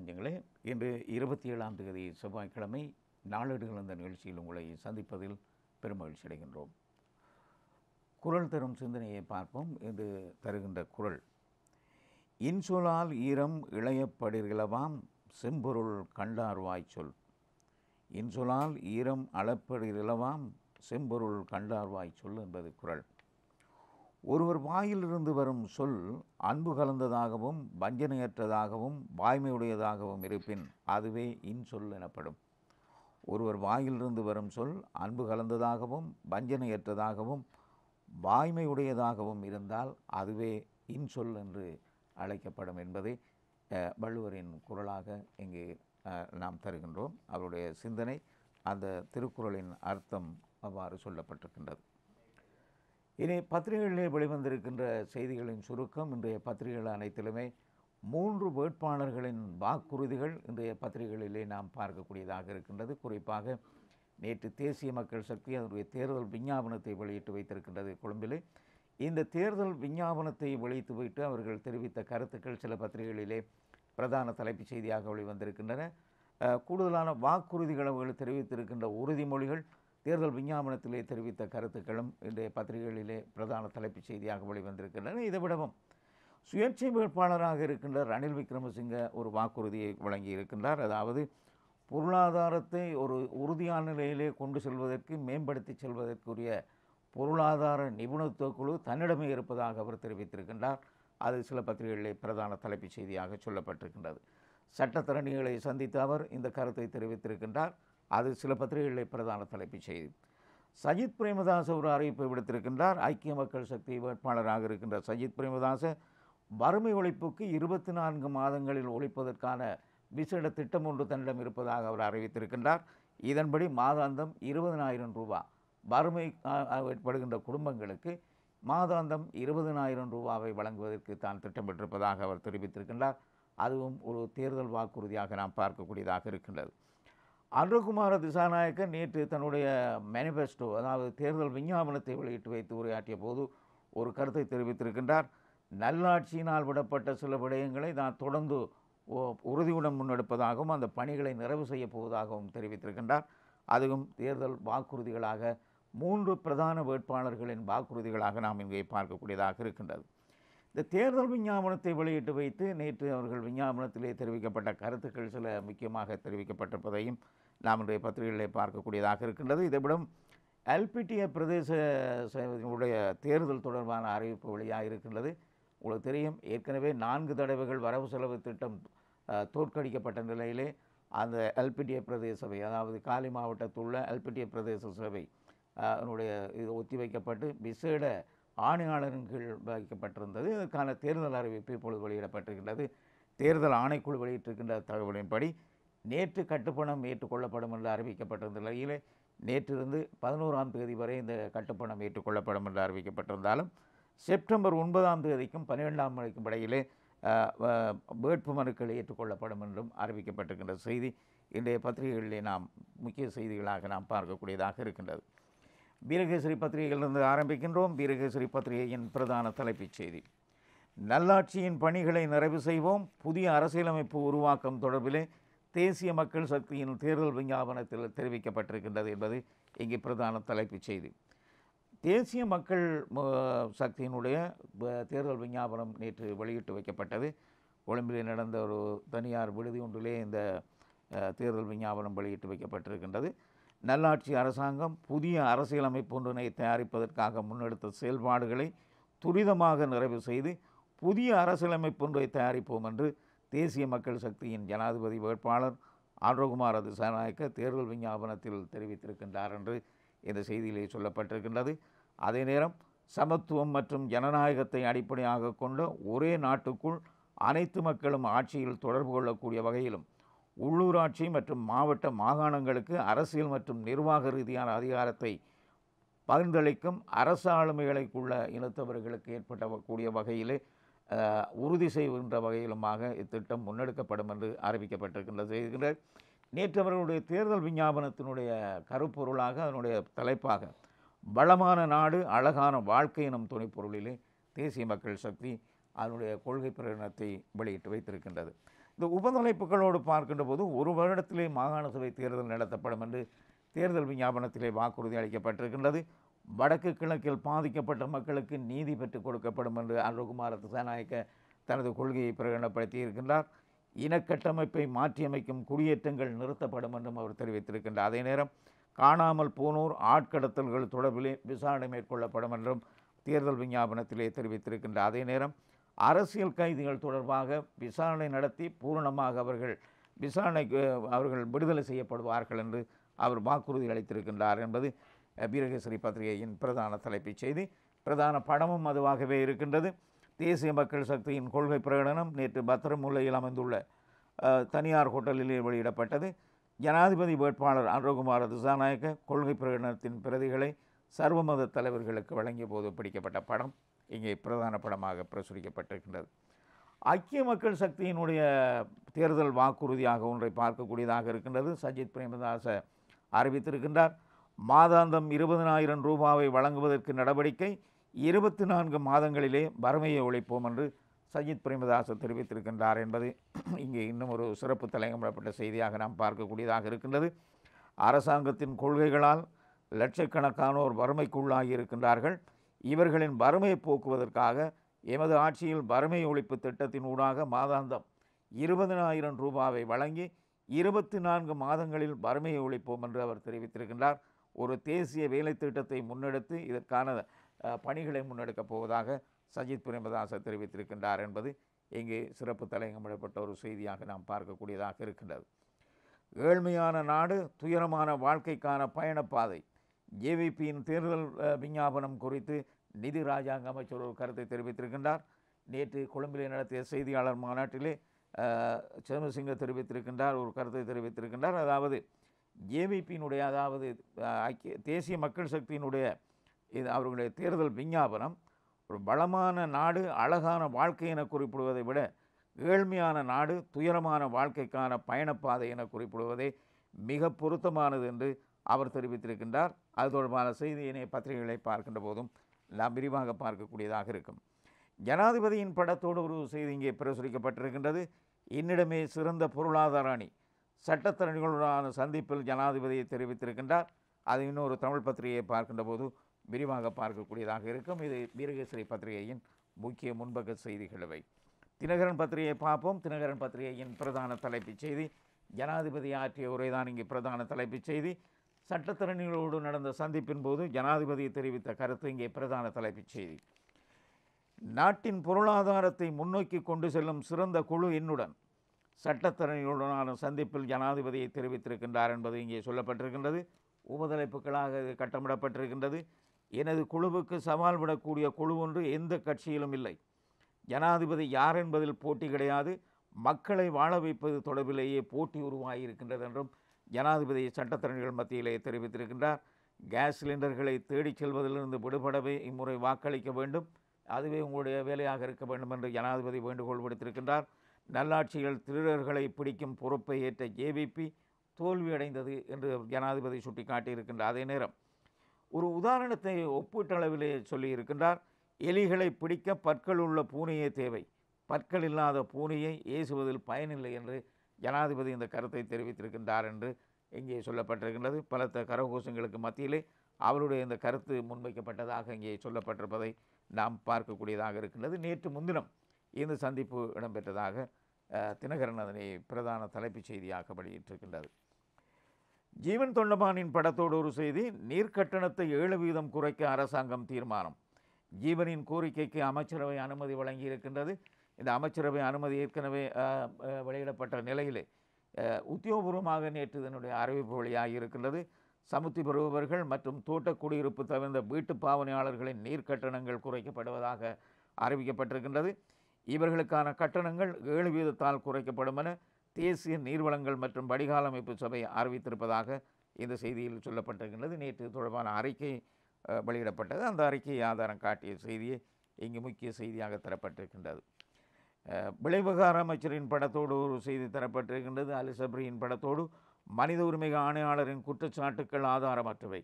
நெஞ்சங்களே, இன்று 27ஆம் தேதி செவ்வாய்க்கிழமை நாளேடுகள் என்ற நிகழ்ச்சியில் உங்களை சந்திப்பதில் பெருமகிழ்ச்சி அடைகின்றோம். குறள் தரும் சிந்தனையை பார்ப்போம். இன்று தருகின்ற குறள்: இன்சொலால் ஈரம் இளையப்படிர்களவாம் செம்பொருள் கண்டார் வாய்ச்சொல். இன்சொலால் ஈரம் அளப்படிர்களவாம் செம்பொருள் கண்டார் வாய்ச்சொல் என்பது குறள். ஒருவர் வாயிலிருந்து வரும் சொல் அன்பு கலந்ததாகவும் வஞ்சனையற்றதாகவும் வாய்மையுடையதாகவும் இருப்பின் அதுவே இன்சொல் எனப்படும். ஒருவர் வாயிலிருந்து வரும் சொல் அன்பு கலந்ததாகவும் வஞ்சனையற்றதாகவும் வாய்மையுடையதாகவும் இருந்தால் அதுவே இன்சொல் என்று அழைக்கப்படும் என்பதை வள்ளுவரின் குறளாக இங்கே நாம் தருகின்றோம். அவருடைய சிந்தனை, அந்த திருக்குறளின் அர்த்தம் அவ்வாறு சொல்லப்பட்டிருக்கின்றது. இனி பத்திரிகைகளிலே வெளிவந்திருக்கின்ற செய்திகளின் சுருக்கம். இன்றைய பத்திரிகைகள் அனைத்திலுமே 3 வேட்பாளர்களின் வாக்குறுதிகள் இன்றைய பத்திரிகைகளிலே நாம் பார்க்கக்கூடியதாக இருக்கின்றது. குறிப்பாக நேற்று தேசிய மக்கள் சக்தி அதனுடைய தேர்தல் விஞ்ஞாபனத்தை வெளியிட்டு வைத்திருக்கின்றது கொழும்பிலே. இந்த தேர்தல் விஞ்ஞாபனத்தை வெளியிட்டு வைத்து அவர்கள் தெரிவித்த கருத்துக்கள் சில பத்திரிகைகளிலே பிரதான தலைப்புச் செய்தியாக வெளிவந்திருக்கின்றன. கூடுதலான வாக்குறுதிகள் அவர்கள் தெரிவித்திருக்கின்ற உறுதிமொழிகள், தேர்தல் விஞ்ஞாபனத்திலே தெரிவித்த கருத்துக்களும் இன்றைய பத்திரிகைகளிலே பிரதான தலைப்புச் செய்தியாக வெளிவந்திருக்கின்றன. இதைவிடவும் சுயேட்சை வேட்பாளராக இருக்கின்ற ரணில் விக்ரமசிங்க ஒரு வாக்குறுதியை வழங்கி இருக்கின்றார். அதாவது பொருளாதாரத்தை ஒரு உறுதியான நிலையிலே கொண்டு செல்வதற்கு, மேம்படுத்தி செல்வதற்குரிய பொருளாதார நிபுணத்துவ குழு தன்னிடமே இருப்பதாக அவர் தெரிவித்திருக்கின்றார். அது சில பத்திரிகைகளிலே பிரதான தலைப்புச் செய்தியாக சொல்லப்பட்டிருக்கின்றது. சட்டத்தரணிகளை சந்தித்து அவர் இந்த கருத்தை தெரிவித்திருக்கின்றார். அது சில பத்திரிகைகளிலே பிரதான தலைப்புச் செய்தி. சஜித் பிரேமதாச ஒரு அறிவிப்பை விடுத்திருக்கின்றார். ஐக்கிய மக்கள் சக்தி வேட்பாளராக இருக்கின்ற சஜித் பிரேமதாச வறுமை ஒழிப்புக்கு 24 மாதங்களில் ஒழிப்பதற்கான விசேட திட்டம் ஒன்று தன்னிடம் இருப்பதாக அவர் அறிவித்திருக்கின்றார். இதன்படி மாதாந்தம் 20,000 ரூபாய் வறுமை ஏற்படுகின்ற குடும்பங்களுக்கு மாதாந்தம் 20,000 ரூபாவை வழங்குவதற்கு தான் திட்டமிட்டிருப்பதாக அவர் தெரிவித்திருக்கின்றார். அதுவும் ஒரு தேர்தல் வாக்குறுதியாக நாம் பார்க்கக்கூடியதாக இருக்கின்றது. அன்றகுமார திசாநாயக்க நேற்று தன்னுடைய மேனிஃபெஸ்டோ, அதாவது தேர்தல் விஞ்ஞாபனத்தை வெளியிட்டு வைத்து உரையாற்றிய போது ஒரு கருத்தை தெரிவித்திருக்கின்றார். நல்லாட்சியினால் விடப்பட்ட சில விடயங்களை நான் தொடர்ந்து உறுதியுடன் முன்னெடுப்பதாகவும் அந்த பணிகளை நிறைவு செய்ய போவதாகவும் தெரிவித்திருக்கின்றார். அதுவும் தேர்தல் வாக்குறுதிகளாக 3 பிரதான வேட்பாளர்களின் வாக்குறுதிகளாக நாம் இங்கே பார்க்கக்கூடியதாக இருக்கின்றது. இந்த தேர்தல் விஞ்ஞாபனத்தை வெளியிட்டு வைத்து நேற்று அவர்கள் விஞ்ஞாபனத்திலே தெரிவிக்கப்பட்ட கருத்துக்கள் சில முக்கியமாக தெரிவிக்கப்பட்டிருப்பதையும் நாம் இன்றைய பத்திரிகைகளிலே பார்க்கக்கூடியதாக இருக்கின்றது. இதைவிடம் எல்பிடிஏ பிரதேச சபையினுடைய தேர்தல் தொடர்பான அறிவிப்பு வெளியாக இருக்கின்றது. உங்களுக்கு தெரியும், ஏற்கனவே 4 தடவைகள் வரவு செலவு திட்டம் தோற்கடிக்கப்பட்ட நிலையிலே அந்த எல்பிடிஏ பிரதேச சபை, அதாவது காலி மாவட்டத்தில் உள்ள எல்பிடிஏ பிரதேச சபை அதனுடைய இது ஒத்திவைக்கப்பட்டு விசேட ஆணையாளரின் கீழ் வைக்கப்பட்டிருந்தது. இதற்கான தேர்தல் அறிவிப்பு இப்பொழுது வெளியிடப்பட்டிருக்கின்றது. தேர்தல் ஆணைக்குழு வெளியிட்டிருக்கின்ற தகவலின்படி நேற்று கட்டுப்பணம் ஏற்றுக்கொள்ளப்படும் என்று அறிவிக்கப்பட்டிருந்த நிலையிலே நேற்றிலிருந்து 11ஆம் தேதி வரை இந்த கட்டுப்பணம் ஏற்றுக்கொள்ளப்படும் என்று அறிவிக்கப்பட்டிருந்தாலும் செப்டம்பர் 9ஆம் தேதிக்கும் 12ஆம் தேதிக்கும் இடையிலே வேட்பு மனுக்கள் ஏற்றுக்கொள்ளப்படும் என்றும் அறிவிக்கப்பட்டிருக்கின்ற செய்தி இன்றைய பத்திரிகைகளிலே நாம் முக்கிய செய்திகளாக நாம் பார்க்கக்கூடியதாக இருக்கின்றது. வீரகேசரி பத்திரிகையிலிருந்து ஆரம்பிக்கின்றோம். வீரகேசரி பத்திரிகையின் பிரதான தலைப்புச் செய்தி: நல்லாட்சியின் பணிகளை நிறைவு செய்வோம், புதிய அரசியலமைப்பு உருவாக்கம் தொடர்பிலே தேசிய மக்கள் சக்தியின் தேர்தல் விஞ்ஞாபனத்தில் தெரிவிக்கப்பட்டிருக்கின்றது என்பது இங்கே பிரதான தலைப்புச் செய்தி. தேசிய மக்கள் சக்தியினுடைய தேர்தல் விஞ்ஞாபனம் நேற்று வெளியிட்டு வைக்கப்பட்டது. கொழும்பிலே நடந்த ஒரு தனியார் விடுதி ஒன்றிலே இந்த தேர்தல் விஞ்ஞாபனம் வெளியிட்டு வைக்கப்பட்டிருக்கின்றது. நல்லாட்சி அரசாங்கம் புதிய அரசியலமைப்பு ஒன்றினை தயாரிப்பதற்காக முன்னெடுத்த செயல்பாடுகளை துரிதமாக நிறைவு செய்து புதிய அரசியலமைப்பு ஒன்றை தயாரிப்போம் என்று தேசிய மக்கள் சக்தியின் ஜனாதிபதி வேட்பாளர் அன்றகுமார திசாநாயக்க தேர்தல் விஞ்ஞாபனத்தில் தெரிவித்திருக்கின்றார் என்று இந்த செய்தியிலே சொல்லப்பட்டிருக்கின்றது. அதே நேரம் சமத்துவம் மற்றும் ஜனநாயகத்தை அடிப்படையாக கொண்ட ஒரே நாட்டுக்குள் அனைத்து மக்களும் ஆட்சியில் தொடர்பு கொள்ளக்கூடிய வகையிலும் உள்ளூராட்சி மற்றும் மாவட்ட மாகாணங்களுக்கு அரசியல் மற்றும் நிர்வாக ரீதியான அதிகாரத்தை பகிர்ந்தளிக்கும் அரசு ஆளுமைகளுக்குள்ள இனத்தவர்களுக்கு ஏற்படக்கூடிய வகையிலே உறுதி செய்கின்ற வகையிலுமாக இத்திட்டம் முன்னெடுக்கப்படும் என்று அறிவிக்கப்பட்டிருக்கின்றது. நேற்று அவர்களுடைய தேர்தல் விஞ்ஞாபனத்தினுடைய கருப்பொருளாக அதனுடைய தலைப்பாக வளமான நாடு அழகான வாழ்க்கை எனும் துணைப்பொருளிலே தேசிய மக்கள் சக்தி அதனுடைய கொள்கை பிரகடனத்தை வெளியிட்டு வைத்திருக்கின்றது. இந்த உபதலைப்புகளோடு பார்க்கின்ற போது ஒரு வருடத்திலே மாகாண சபை தேர்தல் நடத்தப்படும் என்று தேர்தல் விஞ்ஞாபனத்திலே வாக்குறுதி அளிக்கப்பட்டிருக்கின்றது. வடக்கு கிழக்கில் பாதிக்கப்பட்ட மக்களுக்கு நீதி பெற்றுக் கொடுக்கப்படும் என்று அனுரகுமார திசாநாயக்க தனது கொள்கையை பிரகடனப்படுத்தி இருக்கின்றார். இனக்கட்டமைப்பை மாற்றியமைக்கும் குடியேற்றங்கள் நிறுத்தப்படும் என்றும் அவர் தெரிவித்திருக்கின்றார். அதே நேரம் காணாமல் போனோர் ஆட்கடத்தல்கள் தொடர்பிலே விசாரணை மேற்கொள்ளப்படும் என்றும் தேர்தல் விஞ்ஞாபனத்திலே தெரிவித்திருக்கின்றார். அதே நேரம் அரசியல் கைதிகள் தொடர்பாக விசாரணை நடத்தி பூரணமாக அவர்கள் விடுதலை செய்யப்படுவார்கள் என்று அவர் வாக்குறுதி அளித்திருக்கின்றார் என்பது வீரகேசரி பத்திரிகையின் பிரதான தலைப்புச் செய்தி. பிரதான படமும் அதுவாகவே இருக்கின்றது. தேசிய மக்கள் சக்தியின் கொள்கை பிரகடனம் நேற்று பத்திரமுல்லையில் அமைந்துள்ள தனியார் ஹோட்டலிலே வெளியிடப்பட்டது. ஜனாதிபதி வேட்பாளர் அனுரகுமார திசாநாயக்க கொள்கை பிரகடனத்தின் பிரதிகளை சர்வமத தலைவர்களுக்கு வழங்கிய போது பிடிக்கப்பட்ட படம் இங்கே பிரதான படமாக பிரசுரிக்கப்பட்டிருக்கின்றது. ஐக்கிய மக்கள் சக்தியினுடைய தேர்தல் வாக்குறுதியாக ஒன்றை பார்க்கக்கூடியதாக இருக்கின்றது. சஜித் பிரேமதாச அறிவித்திருக்கின்றார். மாதாந்தம் 20,000 ரூபாவை வழங்குவதற்கு நடவடிக்கை, 24 மாதங்களிலே வறுமையை ஒழிப்போம் என்று சஜித் பிரேமதாச தெரிவித்திருக்கின்றார் என்பது இங்கே இன்னும் ஒரு சிறப்பு தலையங்கப்பட்ட செய்தியாக நாம் பார்க்கக்கூடியதாக இருக்கின்றது. அரசாங்கத்தின் கொள்கைகளால் லட்சக்கணக்கானோர் வறுமைக்குள்ளாகி இருக்கின்றார்கள். இவர்களின் வறுமையை போக்குவதற்காக எமது ஆட்சியில் வறுமை ஒழிப்பு திட்டத்தின் ஊடாக மாதாந்தம் 20,000 ரூபாவை வழங்கி 24 மாதங்களில் வறுமையை ஒழிப்போம் என்று அவர் தெரிவித்திருக்கின்றார். ஒரு தேசிய வேலை திட்டத்தை முன்னெடுத்து இதற்கான பணிகளை முன்னெடுக்கப் போவதாக சஜித் பிரேமதாச தெரிவித்திருக்கின்றார் என்பது இங்கே சிறப்பு தலையங்கமிடப்பட்ட ஒரு செய்தியாக நாம் பார்க்கக்கூடியதாக இருக்கின்றது. ஏழ்மையான நாடு, துயரமான வாழ்க்கைக்கான பயணப்பாதை. ஜேவிபியின் தேர்தல் விஞ்ஞாபனம் குறித்து நிதி ராஜாங்க அமைச்சர் ஒரு கருத்தை தெரிவித்திருக்கின்றார். நேற்று கொழும்பிலே நடத்திய செய்தியாளர் மாநாட்டிலே சந்திரசிங்க தெரிவித்திருக்கின்றார், ஒரு கருத்தை தெரிவித்திருக்கின்றார். அதாவது ஜேவிபியினுடைய, அதாவது தேசிய மக்கள் சக்தியினுடைய அவர்களுடைய தேர்தல் விஞ்ஞாபனம் ஒரு பலமான நாடு, அழகான வாழ்க்கை என குறிப்பிடுவதை விட ஏழ்மையான நாடு, துயரமான வாழ்க்கைக்கான பயணப்பாதை என குறிப்பிடுவதே மிக பொருத்தமானது என்று அவர் தெரிவித்திருக்கின்றார். அது தொடர்பான செய்தியினை பத்திரிகைகளை பார்க்கின்ற போதும் நாம் விரிவாக பார்க்கக்கூடியதாக இருக்கும். ஜனாதிபதியின் படத்தோடு ஒரு செய்தி இங்கே பிரசுரிக்கப்பட்டிருக்கின்றது. என்னிடமே சிறந்த பொருளாதார அணி, சட்டத்தரணிகளுடனான சந்திப்பில் ஜனாதிபதியை தெரிவித்திருக்கின்றார். அது இன்னொரு தமிழ் பத்திரிகையை பார்க்கின்ற போது விரிவாக பார்க்கக்கூடியதாக இருக்கும். இது வீரகேசரி பத்திரிகையின் முக்கிய முன்பக்க செய்திகளவை. தினகரன் பத்திரிகையை பார்ப்போம். தினகரன் பத்திரிகையின் பிரதான தலைப்புச் செய்தி ஜனாதிபதி ஆற்றிய உரைதான் இங்கே பிரதான தலைப்புச் செய்தி. சட்டத்தரணிகளோடு நடந்த சந்திப்பின் போது ஜனாதிபதி தெரிவித்த கருத்து இங்கே பிரதான தலைப்புச் செய்தி. நாட்டின் பொருளாதாரத்தை முன்னோக்கி கொண்டு செல்லும் சிறந்த குழு என்னுடன், சட்டத்தரணிகளுடனான சந்திப்பில் ஜனாதிபதியை தெரிவித்திருக்கின்றார் என்பது இங்கே சொல்லப்பட்டிருக்கின்றது. உபதலைப்புகளாக இது கட்டமிடப்பட்டிருக்கின்றது. எனது குழுவுக்கு சவால் விடக்கூடிய குழு ஒன்று எந்த கட்சியிலும் இல்லை. ஜனாதிபதி யார் என்பதில் போட்டி கிடையாது. மக்களை வாழ வைப்பது தொடர்பிலேயே போட்டி உருவாகியிருக்கின்றது என்றும் ஜனாதிபதி சட்டத்தரணிகள் மத்தியிலே தெரிவித்திருக்கின்றார். கேஸ் சிலிண்டர்களை தேடிச் செல்வதிலிருந்து விடுபடவே இம்முறை வாக்களிக்க வேண்டும், அதுவே உங்களுடைய வேலையாக இருக்க வேண்டும் என்று ஜனாதிபதி வேண்டுகோள் விடுத்திருக்கின்றார். நல்லாட்சியில் திருடர்களை பிடிக்கும் பொறுப்பை ஏற்ற ஜேவிபி தோல்வியடைந்தது என்று ஜனாதிபதி சுட்டிக்காட்டியிருக்கின்றார். அதே நேரம் ஒரு உதாரணத்தை ஒப்பீட்டளவிலே சொல்லியிருக்கின்றார். எலிகளை பிடிக்க பற்கள் உள்ள பூனையே தேவை, பற்கள் இல்லாத பூனையை ஏசுவதில் பயனில்லை என்று ஜனாதிபதி இந்த கருத்தை தெரிவித்திருக்கின்றார் என்று இங்கே சொல்லப்பட்டிருக்கின்றது. பலத்த கரகோஷங்களுக்கு மத்தியிலே அவருடைய இந்த கருத்து முன்வைக்கப்பட்டதாக இங்கே சொல்லப்பட்டிருப்பதை நாம் பார்க்கக்கூடியதாக இருக்கின்றது. நேற்று முன்தினம் இந்த சந்திப்பு இடம்பெற்றதாக தினகரன் அதனை பிரதான தலைப்புச் செய்தியாக வெளியிட்டிருக்கின்றது. ஜீவன் தொண்டமானின் படத்தோடு ஒரு செய்தி. நீர்க்கட்டணத்தை 7% குறைக்க அரசாங்கம் தீர்மானம். ஜீவனின் கோரிக்கைக்கு அமைச்சரவை அனுமதி வழங்கியிருக்கின்றது. இந்த அமைச்சரவை அனுமதி ஏற்கனவே வெளியிடப்பட்ட நிலையிலே உத்தியோகபூர்வமாக நேற்று இதனுடைய அறிவிப்பு வெளியாகி இருக்கின்றது. சமுத்தி பெறுபவர்கள் மற்றும் தோட்ட குடியிருப்பு தவிர்ந்த வீட்டு பாவனையாளர்களின் நீர் கட்டணங்கள் குறைக்கப்படுவதாக அறிவிக்கப்பட்டிருக்கின்றது. இவர்களுக்கான கட்டணங்கள் 7% குறைக்கப்படும் என தேசிய நீர்வளங்கள் மற்றும் வடிகால் அமைப்பு சபை அறிவித்திருப்பதாக இந்த செய்தியில் சொல்லப்பட்டிருக்கின்றது. நேற்று தொடர்பான அறிக்கை வெளியிடப்பட்டது. அந்த அறிக்கையை ஆதாரம் காட்டிய செய்தியை இங்கு முக்கிய செய்தியாக தரப்பட்டிருக்கின்றது. விளைவிகார அமைச்சரின் படத்தோடு ஒரு செய்தி தரப்பட்டிருக்கின்றது. அலி சப்ரியின் படத்தோடு மனித உரிமை ஆணையாளரின் குற்றச்சாட்டுக்கள் ஆதாரமற்றவை,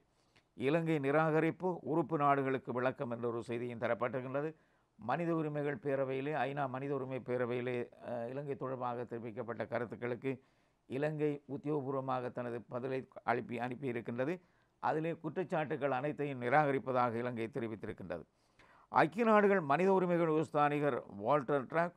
இலங்கை நிராகரிப்பு, உறுப்பு நாடுகளுக்கு விளக்கம் என்ற ஒரு செய்தியும் தரப்பட்டிருக்கின்றது. மனித உரிமைகள் பேரவையிலே ஐநா மனித உரிமை பேரவையிலே இலங்கை தொடர்பாக தெரிவிக்கப்பட்ட கருத்துக்களுக்கு இலங்கை உத்தியோகபூர்வமாக தனது பதிலை அனுப்பியிருக்கின்றது. அதிலே குற்றச்சாட்டுகள் அனைத்தையும் நிராகரிப்பதாக இலங்கை தெரிவித்திருக்கின்றது. ஐக்கிய நாடுகள் மனித உரிமைகள் உஸ்தானிகர் வால்டர் ட்ராக்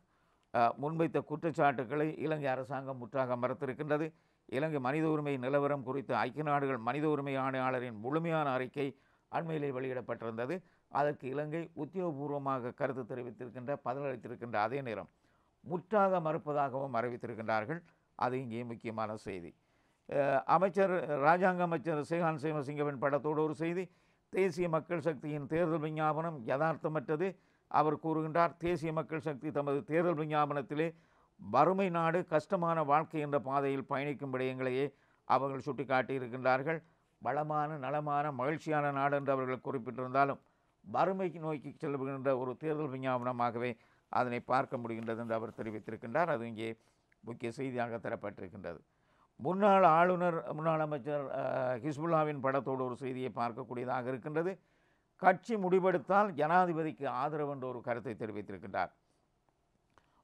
முன்வைத்த குற்றச்சாட்டுக்களை இலங்கை அரசாங்கம் முற்றாக மறுத்திருக்கின்றது. இலங்கை மனித உரிமை நிலவரம் குறித்து ஐக்கிய நாடுகள் மனித உரிமை ஆணையாளரின் முழுமையான அறிக்கை அண்மையிலே வெளியிடப்பட்டிருந்தது. அதற்கு இலங்கை உத்தியோகபூர்வமாக கருத்து தெரிவித்திருக்கின்ற பதிலளித்திருக்கின்ற அதே நேரம் முற்றாக மறுப்பதாகவும் அறிவித்திருக்கின்றார்கள். அது இங்கே முக்கியமான செய்தி. அமைச்சர் ராஜாங்க அமைச்சர் சேகான் சேமசிங்கவின் படத்தோடு ஒரு செய்தி. தேசிய மக்கள் சக்தியின் தேர்தல் விஞ்ஞாபனம் யதார்த்தமற்றது. அவர் கூறுகின்றார், தேசிய மக்கள் சக்தி தமது தேர்தல் விஞ்ஞாபனத்திலே வறுமை நாடு கஷ்டமான வாழ்க்கை என்ற பாதையில் பயணிக்கும் விடயங்களையே அவர்கள் சுட்டிக்காட்டியிருக்கின்றார்கள். வளமான நலமான மகிழ்ச்சியான நாடு என்று அவர்கள் குறிப்பிட்டிருந்தாலும் வறுமைக்கு நோக்கி செல்கின்ற ஒரு தேர்தல் விஞ்ஞாபனமாகவே அதனை பார்க்க முடிகின்றது என்று அவர் தெரிவித்திருக்கின்றார். அது இங்கே முக்கிய செய்தியாக தரப்பட்டிருக்கின்றது. முன்னாள் ஆளுநர் முன்னாள் அமைச்சர் ஹிஸ்புல்லாவின் படத்தோடு ஒரு செய்தியை பார்க்கக்கூடியதாக இருக்கின்றது. கட்சி முடிவெடுத்தால் ஜனாதிபதிக்கு ஆதரவு என்ற ஒரு கருத்தை தெரிவித்திருக்கின்றார்.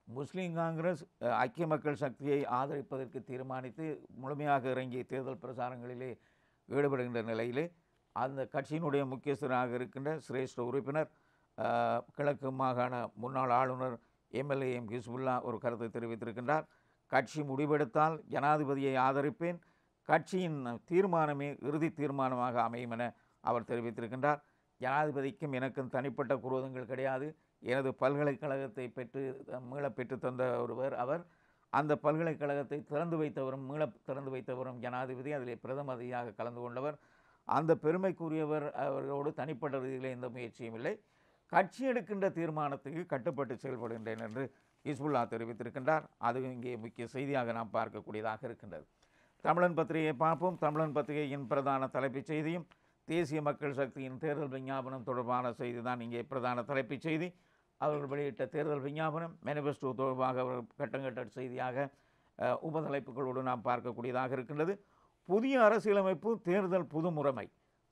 முஸ்லீம் காங்கிரஸ் ஐக்கிய மக்கள் சக்தியை ஆதரிப்பதற்கு தீர்மானித்து முழுமையாக இறங்கிய தேர்தல் பிரச்சாரங்களிலே ஈடுபடுகின்ற நிலையிலே அந்த கட்சியினுடைய முக்கியஸ்தராக இருக்கின்ற சிரேஷ்ட உறுப்பினர் கிழக்கு மாகாண முன்னாள் ஆளுநர் எம்எல்ஏஎம் ஹிஸ்புல்லா ஒரு கருத்தை தெரிவித்திருக்கின்றார். கட்சி முடிவெடுத்தால் ஜனாதிபதியை ஆதரிப்பேன், கட்சியின் தீர்மானமே இறுதி தீர்மானமாக அமையும் என அவர் தெரிவித்திருக்கின்றார். ஜனாதிபதிக்கும் எனக்கும் தனிப்பட்ட குரோதங்கள் கிடையாது. எனது பல்கலைக்கழகத்தை மீள பெற்று தந்த ஒருவர் அவர். அந்த பல்கலைக்கழகத்தை திறந்து வைத்தவரும் மீள திறந்து வைத்தவரும் ஜனாதிபதி, அதிலே பிரதம அதிதியாக கலந்து கொண்டவர். அந்த பெருமைக்குரியவர். அவர்களோடு தனிப்பட்ட ரீதியில் எந்த முயற்சியும் இல்லை. கட்சி எடுக்கின்ற தீர்மானத்துக்கு கட்டுப்பட்டு செயல்படுகின்றேன் என்று ஹிஸ்புல்லா தெரிவித்திருக்கின்றார். அது இங்கே முக்கிய செய்தியாக நாம் பார்க்கக்கூடியதாக இருக்கின்றது. தமிழன் பத்திரிகையை பார்ப்போம். தமிழன் பத்திரிகையின் பிரதான தலைப்புச் செய்தியும் தேசிய மக்கள் சக்தியின் தேர்தல் விஞ்ஞாபனம் தொடர்பான செய்தி தான் இங்கே பிரதான தலைப்புச் செய்தி. அவர்கள் வெளியிட்ட தேர்தல் விஞ்ஞாபனம் மேனிஃபெஸ்டோ தொடர்பாக கட்டங்கட்ட செய்தியாக உபதலைப்புகளோடு நாம் பார்க்கக்கூடியதாக இருக்கின்றது. புதிய அரசியலமைப்பு தேர்தல் புது முறைமை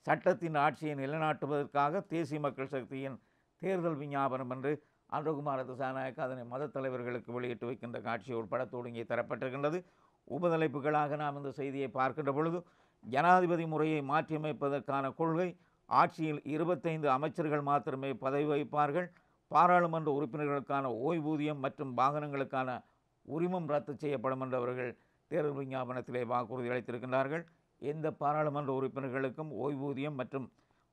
சட்டத்தின் ஆட்சியை நிலைநாட்டுவதற்காக தேசிய மக்கள் சக்தியின் தேர்தல் விஞ்ஞாபனம் என்று அன்றகுமார திசாநாயக்க அதனை மத தலைவர்களுக்கு வெளியிட்டு வைக்கின்ற காட்சி ஒரு படத்தோடு இங்கே தரப்பட்டிருக்கின்றது. உபதலைப்புகளாக நாம் இந்த செய்தியை பார்க்கின்ற பொழுது, ஜனாதிபதி முறையை மாற்றியமைப்பதற்கான கொள்கை, ஆட்சியில் 25 அமைச்சர்கள் மாத்திரமே பதவி வகிப்பார்கள், பாராளுமன்ற உறுப்பினர்களுக்கான ஓய்வூதியம் மற்றும் வாகனங்களுக்கான உரிமம் ரத்து செய்யப்படும் என்று அவர்கள் தேர்தல் விஞ்ஞாபனத்திலே வாக்குறுதி அளித்திருக்கின்றார்கள். எந்த பாராளுமன்ற உறுப்பினர்களுக்கும் ஓய்வூதியம் மற்றும்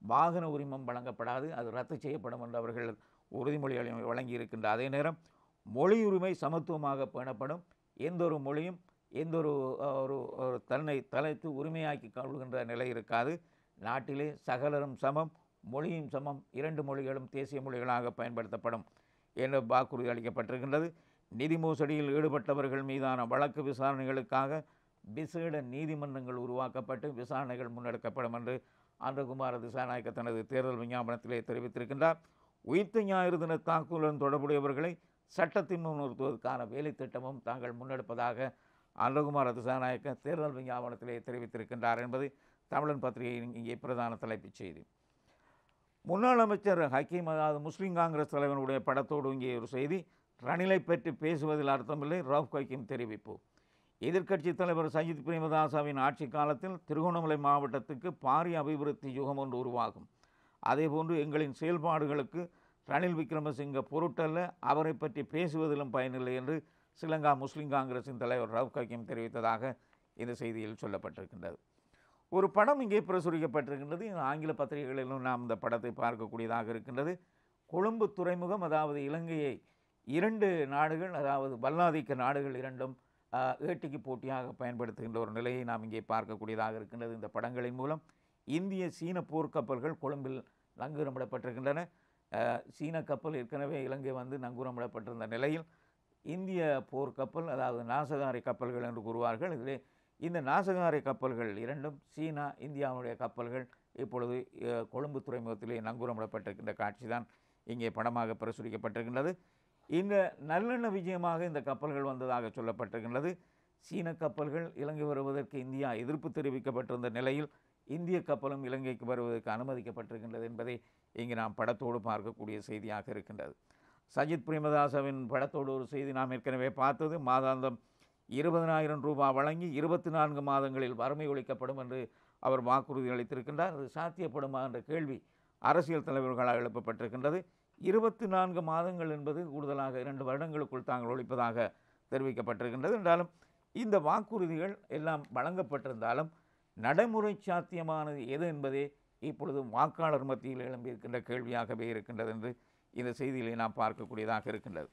வாகன உரிமம் வழங்கப்படாது, அது ரத்து செய்யப்படும் என்று அவர்கள் உறுதிமொழி வழங்கியிருக்கின்ற அதே நேரம் மொழி உரிமை சமத்துவமாக பேணப்படும். எந்த ஒரு மொழியும் எந்த ஒரு தன்னை தலைத்து உரிமையாக்கி கொள்கின்ற நிலை இருக்காது. நாட்டிலே சகலரும் சமம், மொழியும் சமம், 2 மொழிகளும் தேசிய மொழிகளாக பயன்படுத்தப்படும் என்ற வாக்குறுதி அளிக்கப்பட்டிருக்கின்றது. நிதி மோசடியில் ஈடுபட்டவர்கள் மீதான வழக்கு விசாரணைகளுக்காக விசேட நீதிமன்றங்கள் உருவாக்கப்பட்டு விசாரணைகள் முன்னெடுக்கப்படும் என்று அன்றகுமார திசாநாயக்க தனது தேர்தல் விஞ்ஞாபனத்திலே தெரிவித்திருக்கின்றார். உயிர்த்த ஞாயிறு தின தாக்குதலுடன் தொடர்புடையவர்களை சட்டத்தின் முன் நிறுத்துவதற்கான வேலை திட்டமும் தாங்கள் முன்னெடுப்பதாக அன்றகுமார திசாநாயக்க தேர்தல் விஞ்ஞாபனத்திலே தெரிவித்திருக்கின்றார் என்பது தமிழன் பத்திரிகையின் இங்கே பிரதான தலைப்புச் செய்தி. முன்னாள் அமைச்சர் ஹக்கீம், அதாவது முஸ்லீம் காங்கிரஸ் தலைவனுடைய படத்தோடு இங்கே ஒரு செய்தி. ரணிலை பற்றி பேசுவதில் அர்த்தமில்லை, ரவுஃப் ஹக்கீம் தெரிவிப்பு. எதிர்க்கட்சித் தலைவர் சஜித் பிரேமதாசவின் ஆட்சி காலத்தில் திருகோணமலை மாவட்டத்துக்கு பாரிய அபிவிருத்தி யுகம் ஒன்று உருவாகும். அதேபோன்று எங்களின் செயல்பாடுகளுக்கு ரணில் விக்ரமசிங்க பொருட்டல்ல, அவரை பற்றி பேசுவதிலும் பயனில்லை என்று ஸ்ரீலங்கா முஸ்லீம் காங்கிரஸின் தலைவர் ரவுஃப் ஹக்கீம் தெரிவித்ததாக இந்த செய்தியில் சொல்லப்பட்டிருக்கின்றது. ஒரு படம் இங்கே பிரசுரிக்கப்பட்டிருக்கின்றது. ஆங்கில பத்திரிகைகளிலும் நாம் இந்த படத்தை பார்க்கக்கூடியதாக இருக்கின்றது. கொழும்பு துறைமுகம், அதாவது இலங்கையை 2 நாடுகள், அதாவது வல்லாதிக்க நாடுகள் 2ம் ஏட்டிக்கு போட்டியாக பயன்படுத்துகின்ற ஒரு நிலையை நாம் இங்கே பார்க்கக்கூடியதாக இருக்கின்றது. இந்த படங்களின் மூலம் இந்திய சீன போர்க்கப்பல்கள் கொழும்பில் நங்கூரமிடப்பட்டிருக்கின்றன. சீன கப்பல் ஏற்கனவே இலங்கை வந்து நங்கூரமிடப்பட்டிருந்த நிலையில் இந்திய போர்க்கப்பல், அதாவது நாசகாரி கப்பல்கள் என்று கூறுவார்கள், இதிலே இந்த நாசகாரி கப்பல்கள் 2ம் சீனா இந்தியாவுடைய கப்பல்கள் இப்பொழுது கொழும்பு துறைமுகத்திலே நங்கூரமிடப்பட்டிருக்கின்ற காட்சி தான் இங்கே படமாக பிரசுரிக்கப்பட்டிருக்கின்றது. இந்த நல்லெண்ண விஜயமாக இந்த கப்பல்கள் வந்ததாக சொல்லப்பட்டிருக்கின்றது. சீன கப்பல்கள் இலங்கை வருவதற்கு இந்தியா எதிர்ப்பு தெரிவிக்கப்பட்டிருந்த நிலையில் இந்திய கப்பலும் இலங்கைக்கு வருவதற்கு அனுமதிக்கப்பட்டிருக்கின்றது என்பதை இங்கு நாம் படத்தோடு பார்க்கக்கூடிய செய்தியாக இருக்கின்றது. சஜித் பிரேமதாசவின் படத்தோடு ஒரு செய்தி நாம் ஏற்கனவே பார்த்தது. மாதாந்தம் 20,000 ரூபாய் வழங்கி 24 மாதங்களில் வறுமை ஒழிக்கப்படும் என்று அவர் வாக்குறுதி அளித்திருக்கின்றார். அது சாத்தியப்படுமா என்ற கேள்வி அரசியல் தலைவர்களால் எழுப்பப்பட்டிருக்கின்றது. 24 மாதங்கள் என்பது கூடுதலாக 2 வருடங்களுக்குள் தாங்கள் ஒழிப்பதாக தெரிவிக்கப்பட்டிருக்கின்றது. என்றாலும் இந்த வாக்குறுதிகள் எல்லாம் வழங்கப்பட்டிருந்தாலும் நடைமுறை சாத்தியமானது எது என்பதே இப்பொழுது வாக்காளர் மத்தியில் எழும்பியிருக்கின்ற கேள்வியாகவே இருக்கின்றது என்று இந்த செய்தியிலே நாம் பார்க்கக்கூடியதாக இருக்கின்றது.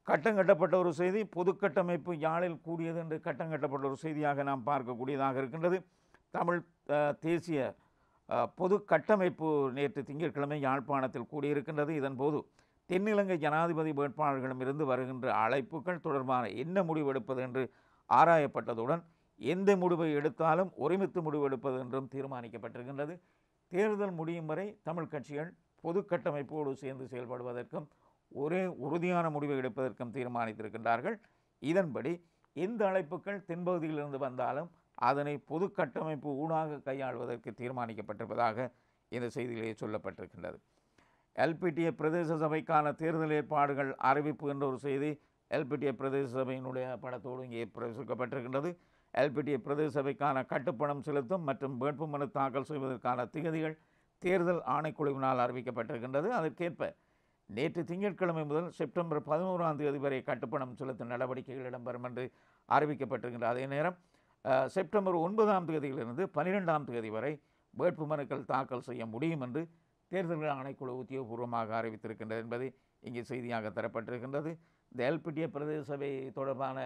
கட்டம் கட்டப்பட்ட ஒரு செய்தி, பொது கட்டமைப்பு யாழில் கூடியது என்று கட்டம் கட்டப்பட்ட ஒரு செய்தியாக நாம் பார்க்கக்கூடியதாக இருக்கின்றது. தமிழ் தேசிய பொது கட்டமைப்பு நேற்று திங்கட்கிழமை யாழ்ப்பாணத்தில் கூடியிருக்கின்றது. இதன்போது தென்னிலங்கை ஜனாதிபதி வேட்பாளர்களிடமிருந்து வருகின்ற அழைப்புகள் தொடர்பான என்ன முடிவெடுப்பது என்று ஆராயப்பட்டதுடன் எந்த முடிவை எடுத்தாலும் ஒருமித்து முடிவெடுப்பது என்றும் தீர்மானிக்கப்பட்டிருக்கின்றது. தேர்தல் முடியும் வரை தமிழ் கட்சிகள் பொது கட்டமைப்போடு சேர்ந்து செயல்படுவதற்கும் ஒரே உறுதியான முடிவை எடுப்பதற்கும் தீர்மானித்திருக்கின்றார்கள். இதன்படி எந்த அழைப்புகள் தென்பகுதியிலிருந்து வந்தாலும் அதனை பொது கட்டமைப்பு ஊடாக கையாள்வதற்கு தீர்மானிக்கப்பட்டிருப்பதாக இந்த செய்தியிலேயே சொல்லப்பட்டிருக்கின்றது. எல்பிடிஏ பிரதேச சபைக்கான தேர்தல் ஏற்பாடுகள் அறிவிப்பு என்ற ஒரு செய்தி எல்பிடிஏ பிரதேச சபையினுடைய படத்தோடு இங்கே பிரசுரிக்கப்பட்டிருக்கின்றது. எல்பிடிஏ பிரதேச சபைக்கான கட்டுப்பணம் செலுத்தும் மற்றும் வேட்புமனு தாக்கல் செய்வதற்கான திகதிகள் தேர்தல் ஆணைக்குழுவினால் அறிவிக்கப்பட்டிருக்கின்றது. அதற்கேற்ப நேற்று திங்கட்கிழமை முதல் செப்டம்பர் 11ஆம் தேதி வரை கட்டுப்பணம் செலுத்தும் நடவடிக்கைகள் இடம்பெறும் என்று அறிவிக்கப்பட்டிருக்கின்றது. அதே நேரம் செப்டம்பர் 9ஆம் தேதியிலிருந்து 12ஆம் தேதி வரை வேட்புமனுக்கள் தாக்கல் செய்ய முடியும் என்று தேர்தல் ஆணைக்குழு உத்தியோகபூர்வமாக அறிவித்திருக்கின்றது என்பது இங்கே செய்தியாக தரப்பட்டிருக்கின்றது. இந்த எல்பிடிஏ பிரதேச சபை தொடர்பான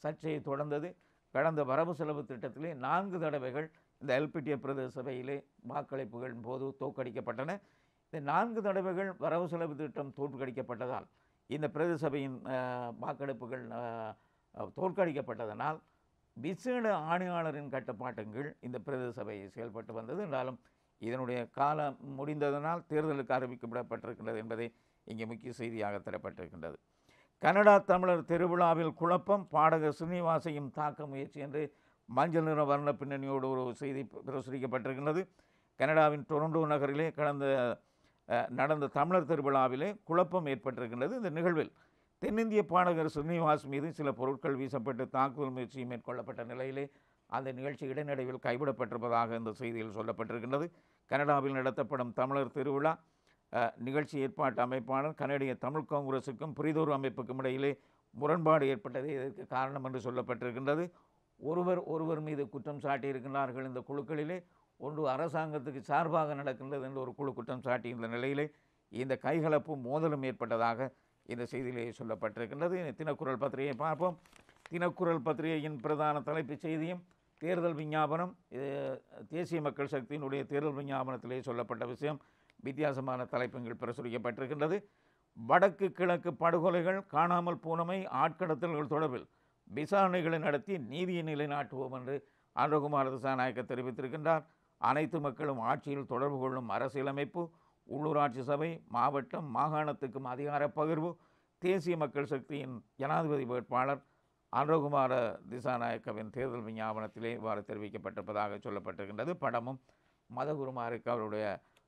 சர்ச்சையை தொடர்ந்தது. கடந்த வரவு செலவு திட்டத்திலே 4 தடவைகள் இந்த எல்பிடிஏ பிரதேச சபையிலே வாக்களிப்புகளின் போது தோற்கடிக்கப்பட்டன. இந்த 4 தடவைகள் வரவு செலவு திட்டம் தோற்கடிக்கப்பட்டதால் இந்த பிரதேச சபையின் வாக்கெடுப்புகள் தோற்கடிக்கப்பட்டதனால் விசேட ஆணையாளரின் கட்டுப்பாட்டின் கீழ் இந்த பிரதேச சபை செயல்பட்டு வந்தது. என்றாலும் இதனுடைய காலம் முடிந்ததனால் தேர்தலுக்கு அறிவிக்கப்படப்பட்டிருக்கின்றது என்பதை இங்கே முக்கிய செய்தியாக தரப்பட்டிருக்கின்றது. கனடா தமிழர் திருவிழாவில் குழப்பம், பாடகர் ஸ்ரீனிவாசையும் தாக்க முயற்சி என்று மஞ்சள் நிற வர்ண பின்னணியோடு ஒரு செய்தி பிரசுரிக்கப்பட்டிருக்கின்றது. கனடாவின் டொரண்டோ நகரிலே நடந்த தமிழர் திருவிழாவிலே குழப்பம் ஏற்பட்டிருக்கின்றது. இந்த நிகழ்வில் தென்னிந்திய பாடகர் ஸ்ரீனிவாஸ் மீது சில பொருட்கள் வீசப்பட்டு தாக்குதல் முயற்சி மேற்கொள்ளப்பட்ட நிலையிலே அந்த நிகழ்ச்சி இடைநடுவில் கைவிடப்பட்டிருப்பதாக இந்த செய்தியில் சொல்லப்பட்டிருக்கின்றது. கனடாவில் நடத்தப்படும் தமிழர் திருவிழா நிகழ்ச்சி ஏற்பாட்டு அமைப்பாளர் கனடிய தமிழ் காங்கிரஸுக்கும் பிரிதொரு அமைப்புக்கும் இடையிலே முரண்பாடு ஏற்பட்டது இதற்கு காரணம் என்று சொல்லப்பட்டிருக்கின்றது. ஒருவர் மீது குற்றம் சாட்டியிருக்கிறார்கள். இந்த குழுக்களிலே ஒன்று அரசாங்கத்துக்கு சார்பாக நடக்கின்றது என்று ஒரு குழு குற்றம் சாட்டியிருந்த நிலையிலே இந்த கைகலப்பும் மோதலும் ஏற்பட்டதாக இந்த செய்தியிலே சொல்லப்பட்டிருக்கின்றது. தினக்குரல் பத்திரிகையை பார்ப்போம். தினக்குரல் பத்திரிகையின் பிரதான தலைப்புச் செய்தியும் தேர்தல் விஞ்ஞாபனம், தேசிய மக்கள் சக்தியினுடைய தேர்தல் விஞ்ஞாபனத்திலே சொல்லப்பட்ட விஷயம் வித்தியாசமான தலைப்புகள் பிரசுரிக்கப்பட்டிருக்கின்றது. வடக்கு கிழக்கு படுகொலைகள், காணாமல் போனமை, ஆட்கடத்தல்கள் தொடர்பில் விசாரணைகளை நடத்தி நீதியை நிலைநாட்டுவோம் என்று அன்றகுமார திசாநாயக்க தெரிவித்திருக்கின்றார். அனைத்து மக்களும் ஆட்சியில் தொடர்பு கொள்ளும் அரசியலமைப்பு, உள்ளூராட்சி சபை, மாவட்டம், மாகாணத்துக்கும் அதிகார பகிர்வு, தேசிய மக்கள் சக்தியின் ஜனாதிபதி வேட்பாளர் அன்றகுமார திசாநாயக்கவின் தேர்தல் விஞ்ஞாபனத்திலே இவ்வாறு தெரிவிக்கப்பட்டிருப்பதாக சொல்லப்பட்டிருக்கின்றது. படமும் மதகுருமாருக்கு அவருடைய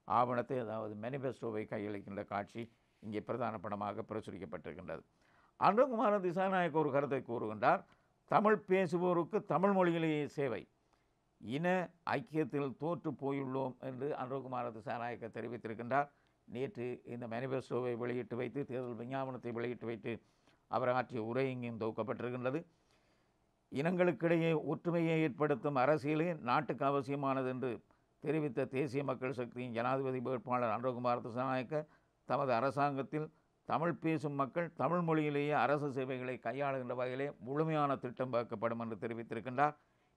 ஆவணத்தை, அதாவது மேனிஃபெஸ்டோவை கையளிக்கின்ற காட்சி இங்கே பிரதான படமாக பிரசுரிக்கப்பட்டிருக்கின்றது. அன்றகுமார திசாநாயக்க ஒரு கருத்தை கூறுகின்றார். தமிழ் பேசுவோருக்கு தமிழ் மொழியிலேயே சேவை, இன ஐக்கியத்தில் தோற்று போயுள்ளோம் என்று அன்றகுமார திசாநாயக்க தெரிவித்திருக்கின்றார். நேற்று இந்த மேனிஃபெஸ்டோவை வெளியிட்டு வைத்து, தேர்தல் விஞ்ஞாபனத்தை வெளியிட்டு வைத்து அவர் ஆற்றிய உரை இங்கேயும் தொகுக்கப்பட்டிருக்கின்றது. இனங்களுக்கிடையே ஒற்றுமையை ஏற்படுத்தும் அரசியலே நாட்டுக்கு அவசியமானது என்று தெரிவித்த தேசிய மக்கள் சக்தியின் ஜனாதிபதி வேட்பாளர் அன்றகுமார திசாநாயக்க தமது அரசாங்கத்தில் தமிழ் பேசும் மக்கள் தமிழ் மொழியிலேயே அரசு சேவைகளை கையாளுகின்ற வகையிலே முழுமையான திட்டம் வகுக்கப்படும் என்று தெரிவித்திருக்கின்றார்.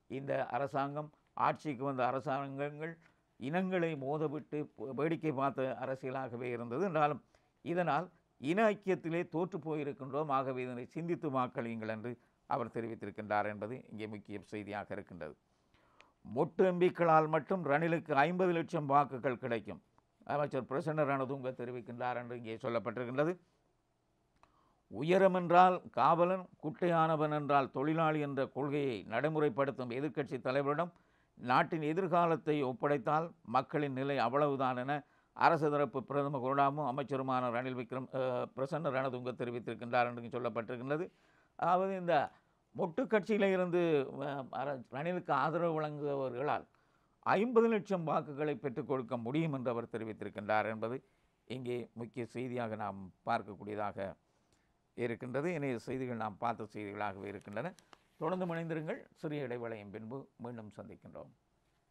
இந்த அரசாங்கம், ஆட்சிக்கு வந்த அரசாங்கங்கள் இனங்களை மோதவிட்டு வேடிக்கை பார்த்த அரசியலாகவே இருந்தது. என்றாலும் இதனால் இன ஐக்கியத்திலே தோற்று போயிருக்கின்றோம், ஆகவே இதனை சிந்தித்து வாக்களியுங்கள் என்று அவர் தெரிவித்திருக்கின்றார் என்பது இங்கே முக்கிய செய்தியாக இருக்கின்றது. மொட்டு எம்பிக்களால் மட்டும் ரணிலுக்கு 50 லட்சம் வாக்குகள் கிடைக்கும், அமைச்சர் பிரசன்ன ரணதுங்க தெரிவிக்கின்றார் என்று இங்கே சொல்லப்பட்டிருக்கின்றது. உயரம் என்றால் காவலன், குட்டையானவன் என்றால் தொழிலாளி என்ற கொள்கையை நடைமுறைப்படுத்தும் எதிர்க்கட்சி தலைவரிடம் நாட்டின் எதிர்காலத்தை ஒப்படைத்தால் மக்களின் நிலை அவ்வளவுதான் என அரசு தரப்பு பிரதம கொறடாமும் அமைச்சருமான பிரசன்ன ரணதுங்க தெரிவித்திருக்கின்றார் என்று சொல்லப்பட்டிருக்கின்றது. அதாவது இந்த மொட்டு கட்சியில் இருந்து ரணிலுக்கு ஆதரவு வழங்குபவர்களால் 50 லட்சம் வாக்குகளை பெற்றுக் கொடுக்க முடியும் என்று அவர் தெரிவித்திருக்கின்றார் என்பது இங்கே முக்கிய செய்தியாக நாம் பார்க்கக்கூடியதாக இருக்கின்றது. இணைய செய்திகள் நாம் பார்த்த செய்திகளாகவே இருக்கின்றன. தொடர்ந்து இணைந்திருங்கள். சிறிய இடைவேளையின் பின்பு மீண்டும் சந்திக்கின்றோம்.